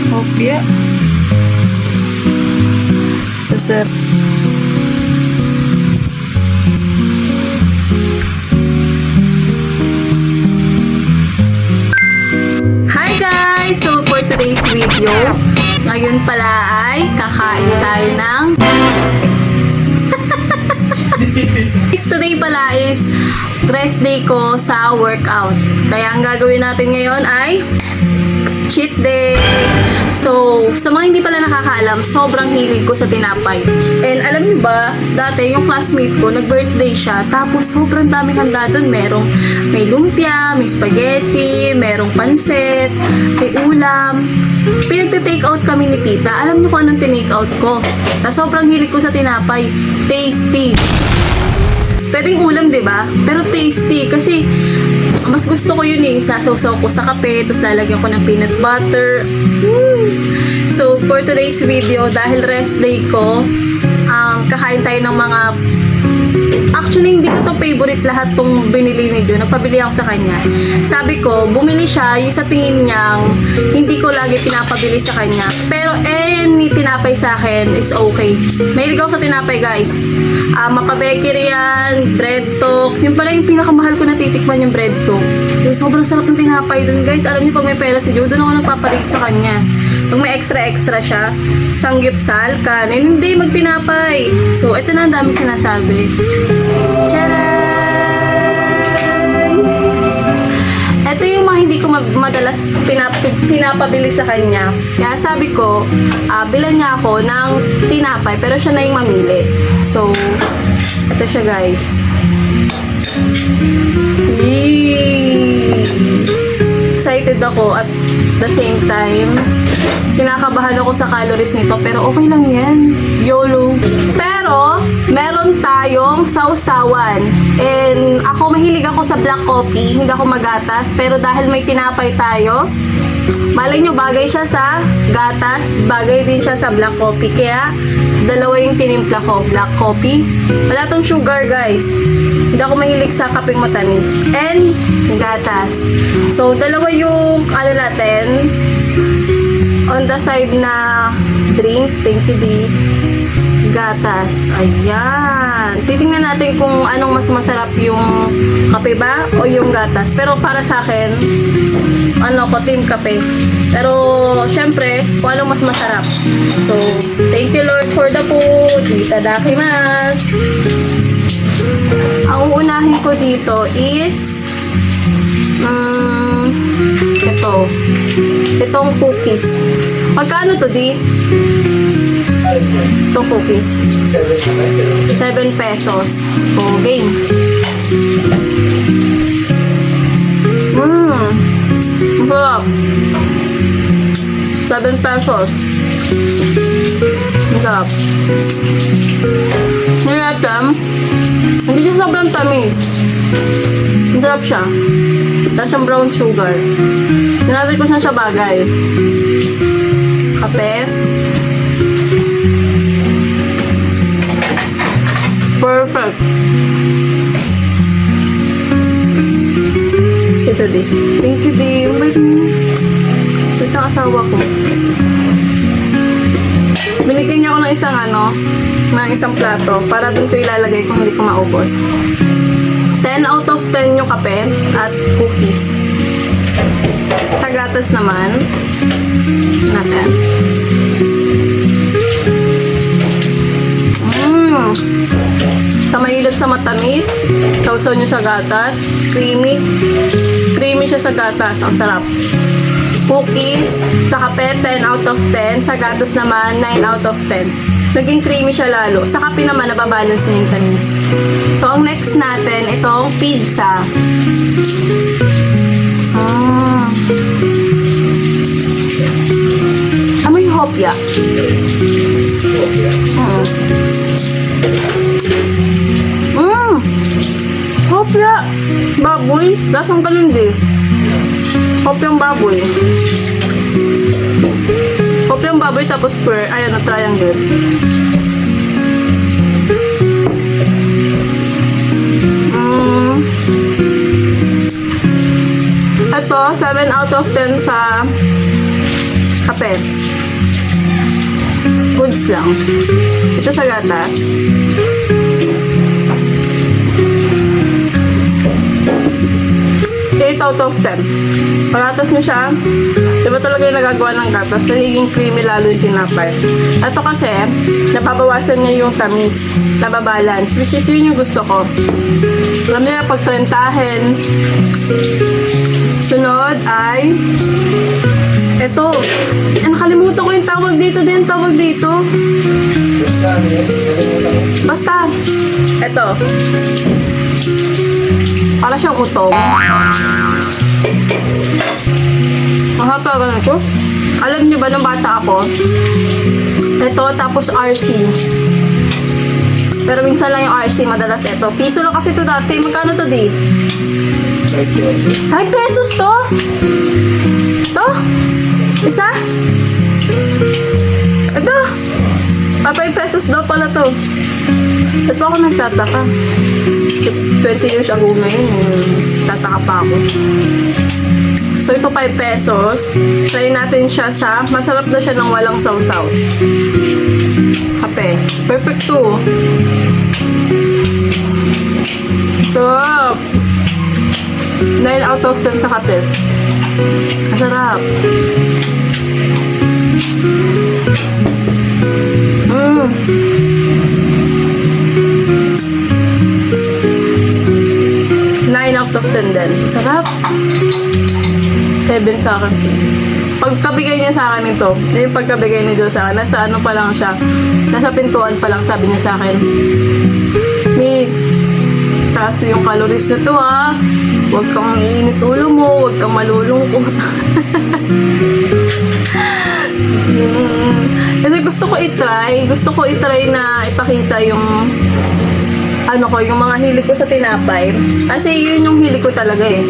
Hopya. Sasar. Hi guys! So for today's video, ngayon pala ay kakain tayo ng today pala is rest day ko sa workout. Kaya ang gagawin natin ngayon ay cheat day. So, sa mga hindi pala nakakaalam, sobrang hilig ko sa tinapay. And alam niyo ba, dati yung classmate ko, nag-birthday siya, tapos sobrang daming handa doon. May lumpia, may spaghetti, merong pansit, may ulam. Pinagte-take out kami ni tita. Alam niyo kung anong tinake out ko? Tapos sobrang hilig ko sa tinapay. Tasty. Pwedeng ulam, diba? Pero tasty. Kasi mas gusto ko yun eh. Sasawsaw ko sa kape, tapos lalagyan ko ng peanut butter. So, for today's video, dahil rest day ko, kakain tayo ng mga... Actually, hindi ko to favorite lahat tong binili ni Joe. Nagpabili ako sa kanya. Sabi ko, bumili siya yung sa tingin niyang hindi ko lagi pinapabili sa kanya. Pero any tinapay sa akin is okay. Mahilig ako sa tinapay, guys. Mapabakery yan, bread talk. Yung pala yung pinakamahal ko na titikman yung bread talk. Sobrang sarap ng tinapay dun, guys. Alam niyo, pag may pera si Joe, doon ako nagpapalit sa kanya. Pag may extra siya, sanggipsal, kanin, hindi magtinapay. So, ito na ang dami sinasabi. Charan! Ito yung mga hindi ko madalas pinapabili sa kanya. Kaya sabi ko, bilan niya ako ng tinapay, pero siya na yung mamili. So, ito siya, guys. Excited ako at the same time, kinakabahan ako sa calories nito, pero okay lang yan. YOLO. Pero, meron tayong sausawan. And ako, mahilig ako sa black coffee. Hindi ako magatas. Pero dahil may tinapay tayo, malay nyo, bagay siya sa gatas, bagay din siya sa black coffee. Kaya, dalawa yung tinimpla ko. Black coffee. Wala tong sugar, guys. Hindi ako mahilig sa kapeng matamis. And, gatas. So, dalawa yung, natin, on the side na drinks. Thank you, Di. Gatas. Ayan. Titingnan natin kung anong mas masarap, yung kape ba o yung gatas. Pero para sa akin, team kape. Pero, syempre, kung anong mas masarap. So, thank you Lord for the food. Itadakimasu. Ang uunahin ko dito is itong cookies. Magkano to, Di? Itong cookies 7 pesos. Okay. Sarap. 7 pesos. Sarap. Hindi siya sobrang tamis. Sarap siya. Tapos yung brown sugar. Sinabit ko siya bagay. Kape. Perfect. Ito, Di. Thank you, Di. Ito ang asawa ko. Binigyan niya ako ng isang plato para dun ko ilalagay kung hindi ko maubos. 10 out of 10 yung kape at cookies. Sa gatas naman, natin. Sa mahilig sa matamis, sausaw nyo sa gatas, creamy. Creamy siya sa gatas, ang sarap. Cookies, sa kape, 10 out of 10. Sa gatas naman, 9 out of 10. Naging creamy siya lalo. Sa kape naman, nababalance niya yung tamis. So, ang next natin, itong pizza. Amoy hopya. Hopya. Baboy. Lasang kalindi. Hopyang baboy. Hopyang baboy tapos square. Ayan, na triangle. Ito, 7 out of 10 sa kape. Goods lang. Ito sa gatas. 8 out of 10. Pagatas nyo siya, diba talaga yung nagagawa ng gatas, nagiging creamy lalo yung tinapay. Ito kasi, napabawasan niya yung tamis, nababalance, which is yun yung gusto ko. Alam niya, pagtrentahin. Sunod ay, ito, nakalimutan ko yung tawag dito. Basta, ito. Para siyang utong. Mahapagalan ko. Alam niyo ba nung bata ako? Ito, tapos RC. Pero minsan lang yung RC, madalas ito. Piso lang kasi ito dati. Magkano to di? 5 pesos to? To? Isa? Ito. 5 pesos daw pala to. Ba't pa ako nagtataka? 20 years ago na yun, tataka pa ako. So, ito 5 pesos. Try natin siya sa, masarap na siya ng walang sausaw. Kape. Perfect to. Sarap. 9 out of 10 sa kape. Masarap. Mmm. 9 out of 10 din. Sarap. 7 sa akin. Pagkabigay niya sa akin ito, yung pagkabigay ni Joe sa akin, nasa ano pa lang siya, nasa pintuan pa lang, sabi niya sa akin, Mig, taas yung calories na to ha, huwag kang iinit ulo mo, huwag kang malulungkot. Kasi gusto ko i-try na ipakita yung yung mga hilig ko sa tinapay. Kasi yun yung hilig ko talaga eh.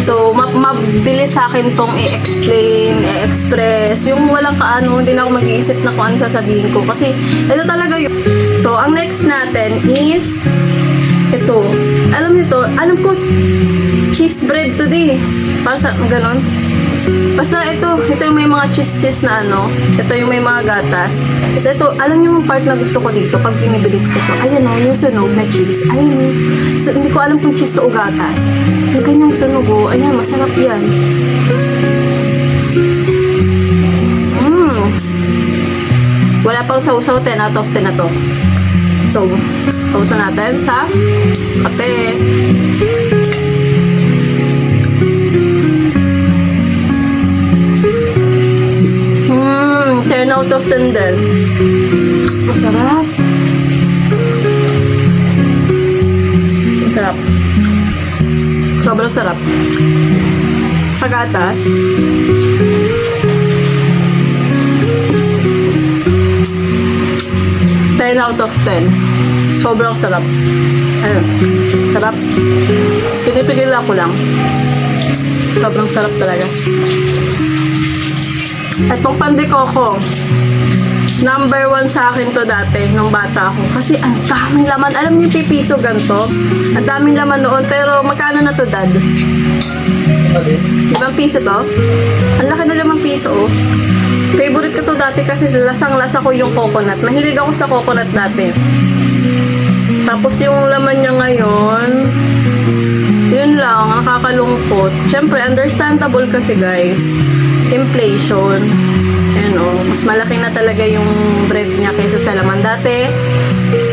So, mabilis sa akin tong i-explain, i-express. Yung walang hindi na ako mag-iisip na kung ano sasabihin ko. Kasi, ito talaga yun. So, ang next natin is, ito. Alam ko, cheese bread today. Para sa, ganon. Basta ito yung may mga cheese na ito yung may mga gatas. Tapos ito, alam niyo yung part na gusto ko dito pag binibilit ko to. Ayan yung sunog na cheese. Ayan so, hindi ko alam kung cheese to o gatas. Yung ganyang sunog ayan, masarap yan. Wala pang sausaw, 10 out of 10 na to. So, sausaw natin sa kape. 10 out of 10 din. Masarap. Masarap. Sobrang sarap. Sa gatas. Ten out of 10. Sobrang sarap. Ayun. Sarap. Pinipigil ako lang. Sobrang sarap talaga. Itong pandikoko, number 1 sa akin to dati, nung bata ako. Kasi ang daming laman. Alam niyo, pipiso ganito. Ang daming laman noon. Pero magkano na to, Dad? 5 piso to? Ang laki na 5 piso, Favorite ko to dati kasi lasang-lasa ko yung coconut. Mahilig ako sa coconut dati. Tapos yung laman niya ngayon, yun lang, nakakalungkot. Siyempre, understandable kasi guys. Inflation. Ayan mas malaki na talaga yung bread niya kaysa sa laman. Dati,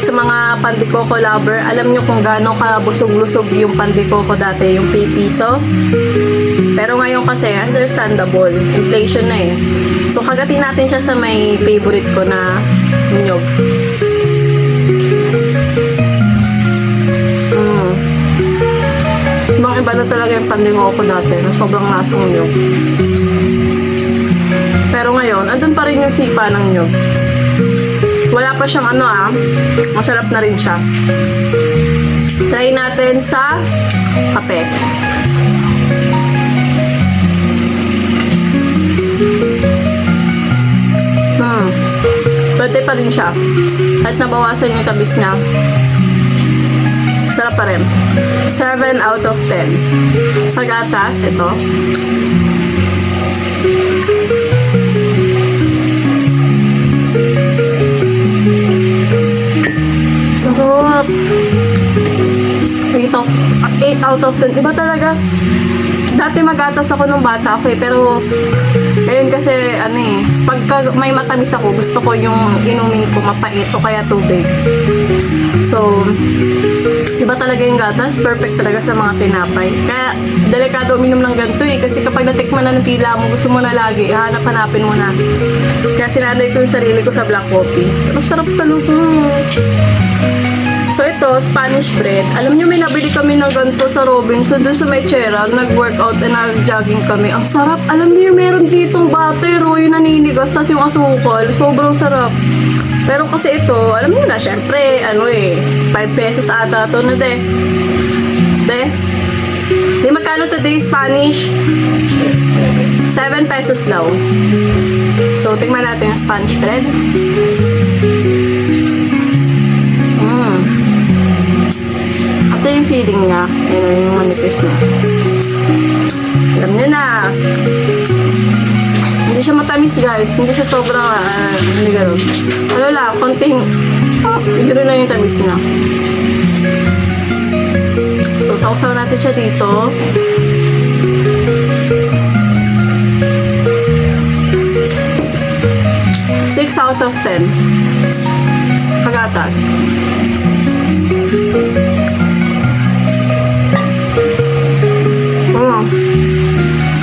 sa mga pandikoko lover, alam nyo kung gaano kabusog-lusog yung pandikoko dati, yung piso. Pero ngayon kasi, understandable. Inflation na eh. So, kagatin natin siya sa may favorite ko na nyog. Ibang-iba na talaga yung pandikoko dati na sobrang lasang nyog. Pero ngayon, andun pa rin yung sipa ng nyog. Wala pa siyang masarap na rin siya. Try natin sa kape. Pwede pa rin siya. Kahit nabawasan yung tabis niya. Sarap pa rin. 7 out of 10. Sa gatas, ito. Sarap. 8 out of 10. Iba talaga. Dati magatas ako nung bata, okay, pero ngayon kasi, pagka may matamis ako, gusto ko yung inumin ko mapait o kaya tubig. So, iba talaga yung gatas, perfect talaga sa mga tinapay. Kaya, delikado uminom ng ganito kasi kapag natikman na ng tila mo, gusto mo na lagi, hanap-hanapin mo na. Kaya sinanay ko yung sarili ko sa black coffee. Ang sarap talaga. So ito, Spanish bread. Alam nyo, may nabili kami ng ganito sa Robinson, doon sa may Cheral, nag-workout and nag-jogging kami. Ang sarap. Alam nyo, meron ditong butter, yung naninigas, tas yung asukal. Sobrang sarap. Pero kasi ito, alam nyo na, syempre, 5 pesos ata ito na Di magkano today Spanish? 7 pesos daw. So, tingnan natin yung Spanish bread. Ito yung feeling niya. Ayan yung manipis niya. Alam niyo na. Hindi siya matamis, guys. Hindi siya sobrang, hindi gano'n. Ano lang, konting, gano'n na yung tamis niya. So, sausaw natin siya dito. Six out of 10. Kagatas.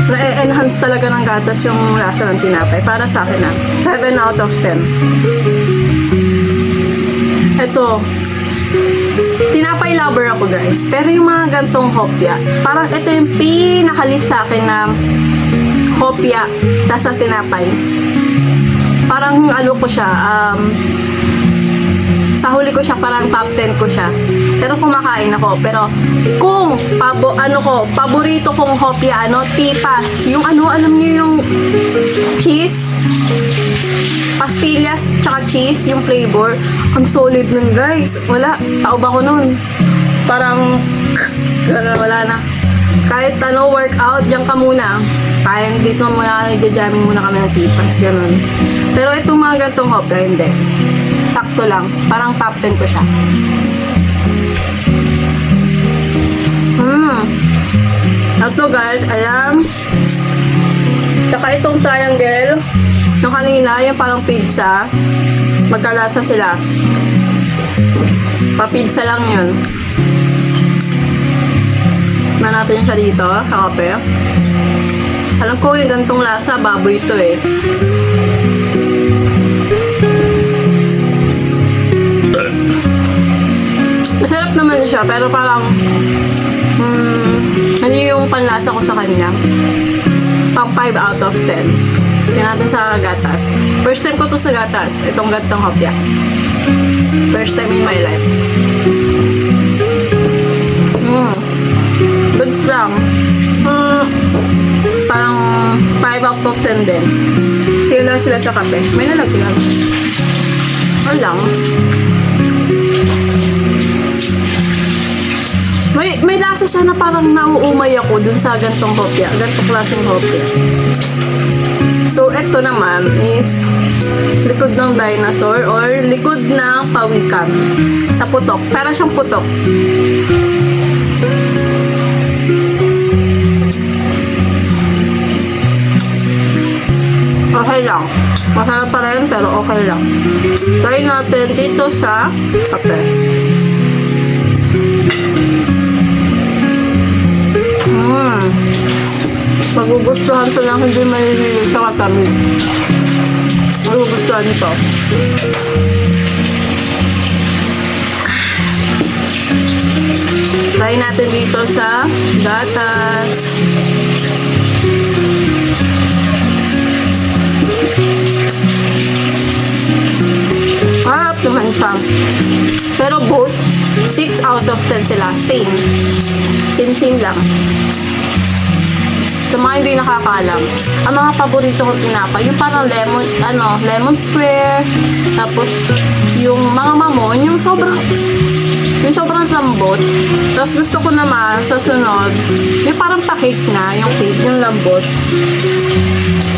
Na-enhance talaga ng gatas yung lasa ng tinapay. Para sa akin 7 out of 10. Ito, tinapay lover ako, guys. Pero yung mga gantong hopya, parang ito yung pinakalis sa akin na hopya tas sa tinapay. Parang ko siya, sa huli ko siya, parang top 10 ko siya. Pero kumakain ako. Pero kung paborito kong hopya, tipas. Yung alam niyo yung cheese, pastillas, tsaka cheese, yung flavor. Ang solid nun, guys. Wala, taob ako nun. Parang, wala na. Kahit workout, diyan ka muna. Kaya dito muna, jamming muna kami ng tipas, ganun. Pero itong mga gantong hopya, hindi. Sakto lang. Parang top 10 ko siya. Ito, guys, ayan. Saka itong triangle. Yung kanina, yung parang pizza. Magkalasa sila. Pa-pizza lang yun. Na natin siya dito, sa kape. Alam ko yung gantong lasa, baboy ito Masarap naman siya, pero parang hindi yung panlasa ko sa kanya. Pang 5 out of 10. Tingnan natin sa gatas. First time ko to sa gatas. Itong gantong hopya. First time in my life. Goods lang. Parang 5 out of 10 din. Tingnan lang sila sa kape. May nalagyan. Ano lang. May lasa siya na parang nauumay ako dun sa gantong hopya. Gantong klaseng hopya. So, ito naman is likod ng dinosaur or likod ng pawikan sa putok. Para siyang putok. Okay lang. Masarap pa rin pero okay lang. Try natin dito sa kape. Magugustuhan to lang, hindi mahihilig sa katamis. Magugustuhan ito. Try natin dito sa gatas. Harap naman siya. Pero both, 6 out of 10 sila. Same. Same lang. Sa mga hindi nakakaalam, ang mga paborito kong tinapay, yung parang lemon square, tapos yung mga mamon, yung sobrang Yung sobrang lambot. Tapos gusto ko naman, sa sunod, yung parang pa-cake na, yung cake, yung lambot.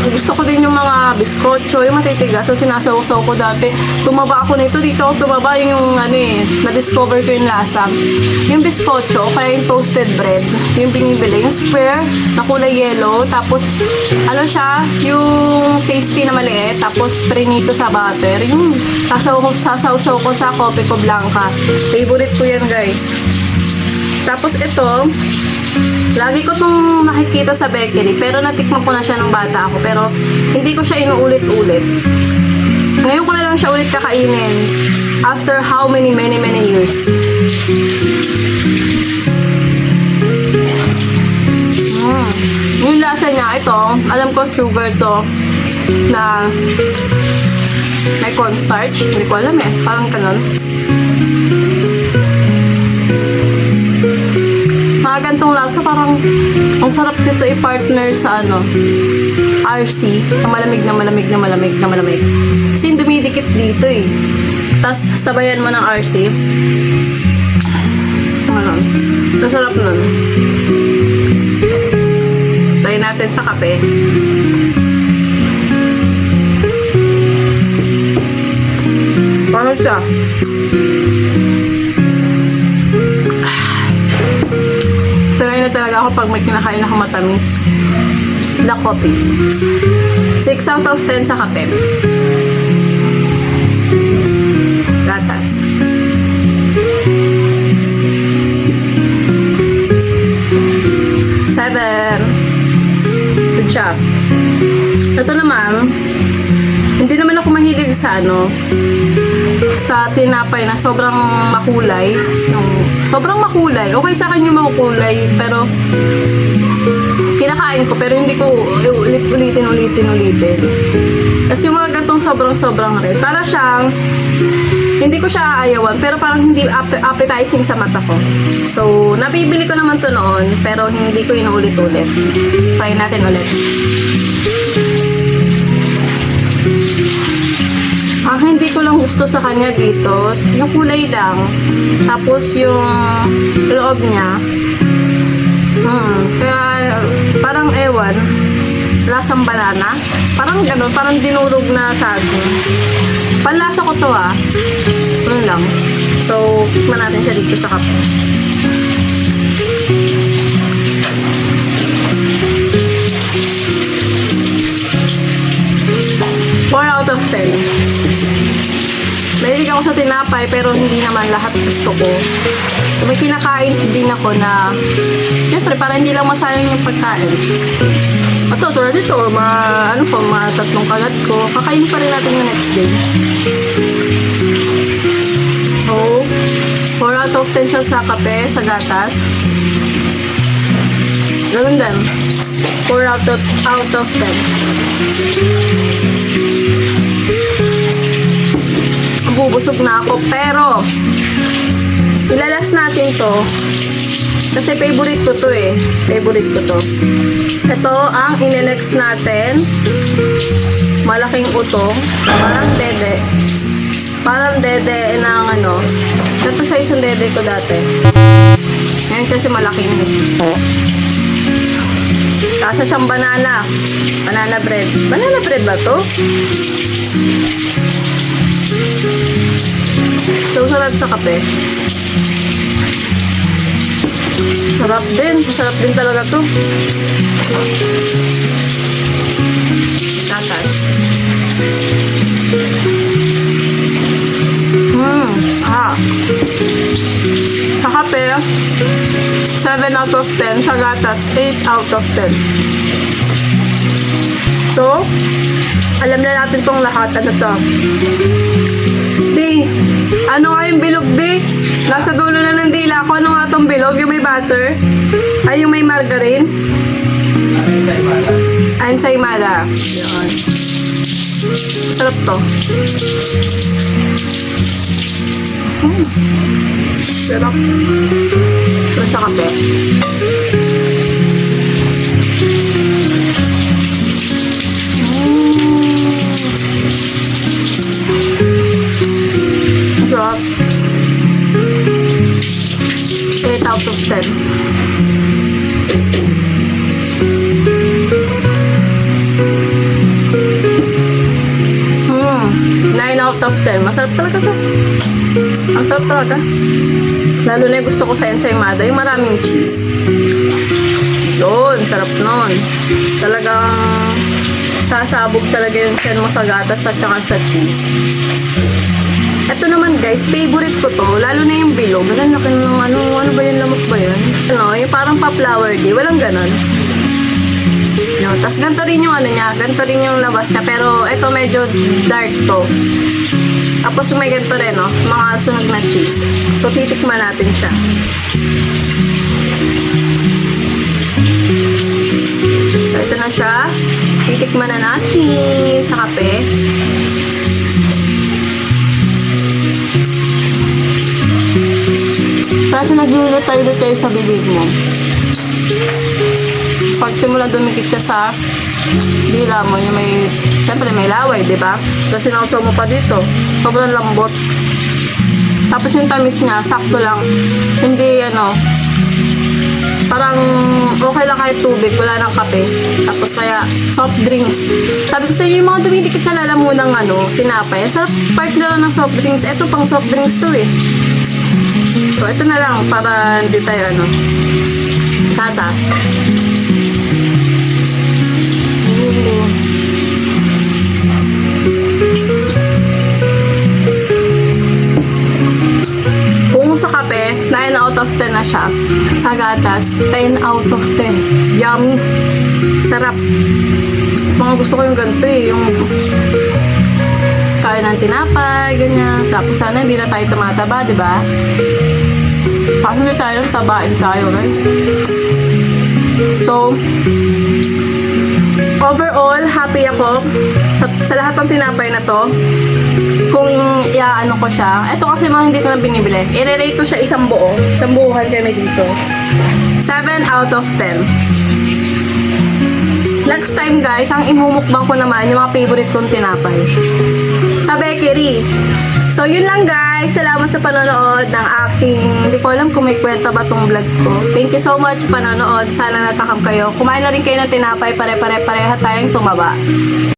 Gusto ko din yung mga biskotso, yung matitigas. So, sinasaw-saw ko dati. Tumaba ako nito. Dito ako tumaba yung na-discover ko yung lasa. Yung biskotso, kaya yung toasted bread, yung binibili. Yung square, na kulay yellow. Tapos, ano siya, yung tasty na maliit. Tapos, prinito sa butter. Yung sasaw-saw ko sa Coffee Co Blanca. Favorite ko yan, guys. Tapos, ito, lagi ko itong nakikita sa bakery, pero natikman ko na siya nung bata ako, pero hindi ko siya inuulit-ulit. Ngayon ko na lang siya ulit kakainin. After how many years. Yung lasa niya, ito, alam ko sugar to, na may cornstarch. Hindi ko alam eh, parang kanon. Mga gantong lasa, parang ang sarap nito i-partner sa RC, na malamig na malamig na malamig na malamig. Kasi dumidikit dito eh. Tapos sabayan mo ng RC. Ang sarap nun. Try natin sa kape. Paano siya? Sanay na talaga ako pag may kinakain ako matamis. Black coffee. 6 out of 10 sa kape. Gatas. Good job. Ito naman, hindi naman ako mahilig sa sa tinapay na sobrang makulay. Sobrang makulay. Okay sa akin yung makulay, pero kinakain ko, pero hindi ko ulitin. Kasi yung mga gantong sobrang red. Para siyang, hindi ko siya aayawan, pero parang hindi appetizing sa mata ko. So, nabibili ko naman to noon, pero hindi ko inuulit-ulit. Try natin ulit. Ang hindi ko lang gusto sa kanya dito, yung kulay lang. Tapos yung loob niya. Kaya parang ewan, lasang banana. Parang ganun, parang dinurog na saging. Panlasa ko to Ano lang. So, tikman natin siya dito sa kape. Four out of 10. Mahilig ako sa tinapay, pero hindi naman lahat gusto ko. May kinakain din ako na, syempre, para hindi lang masayang yung pagkain. Ito, tulad dito, mga 3 kagat ko. Kakain pa rin natin yung next day. So, 4 out of 10 siya sa kape, sa gatas. Ganun din. 4 out of 10. Bubusog na ako, pero ilalas natin to kasi favorite ko to ito ang ine-next natin. Malaking utong, parang dede ng ito sa isang dede ko dati. Ngayon kasi malaki na kasi siyang banana bread ba to? So, sarap sa kape. Sarap din talaga to. Gatas. Sa kape, 7 out of 10. Sa gatas, 8 out of 10. So, alam na natin tong lahat. Ano to? Ano nga yung bilog, di? Nasa dulo na ng dila ko. Ano nga tong bilog? Yung may butter? Ay, yung may margarine? Ensaymada. Yun. Sarap to. Sarap. Ito sa kape. Sarap. 8 out of 10. 9 out of 10. Masarap talaga siya. Ang sarap talaga. Lalo na yung gusto ko sa ensaymada, yung maraming cheese. Yun, sarap nun. Talagang sasabog talaga yung tiyan mo sa gatas at saka sa cheese. Ito naman guys, favorite ko to. Lalo na yung bilog. Ganun laki ng ano ba yung lamok ba yun? Ano, yung parang pa-flower day. Walang ganon. No, tapos ganito rin yung ano niya, ganito rin yung labas niya, pero ito medyo dark to. Tapos may ganito rin, no, mga sunog na cheese. So, titikman natin siya. So, ito na siya. Titikman na natin sa kape. Kasi naglulutay-lutay sa bibig mo. Pag simula dumikit siya sa dila mo, yung may, syempre may laway, di ba? Kasi nausaw mo pa dito. Sobrang lambot. Tapos yung tamis niya, sakto lang. Hindi, ano, parang okay lang kahit tubig, wala nang kape. Tapos kaya, soft drinks. Sabi ko sa inyo, yung mga dumidikit sa lalamunang ano, tinapay. Sa part na lang ng soft drinks, ito pang soft drinks to eh. So, ito na lang para hindi tayo, ano, tatas. Kung sa kape, 9 out of 10 na siya. Sa gatas, 10 out of 10. Yummy. Sarap. Mga gusto ko yung ganito eh. Yung kaya ng tinapay, ganyan. Tapos sana hindi na tayo tumataba, di ba? Kasi hindi tayo tabain tayo, right? So, overall, happy ako sa lahat ng tinapay na to. Kung iaano ko siya, ito kasi mga hindi ko na binibili. I-rate ko siya isang buo. Isang buuhan kami dito. 7 out of 10. Next time guys, ang imumukbang ko naman yung mga favorite kong tinapay. Sa bakery. So, yun lang guys. Salamat sa panonood ng aking, hindi ko alam kung may kwenta ba tong vlog ko. Thank you so much sa panonood. Sana natakam kayo. Kumain na rin kayo ng tinapay. Pare-pareha tayong tumaba.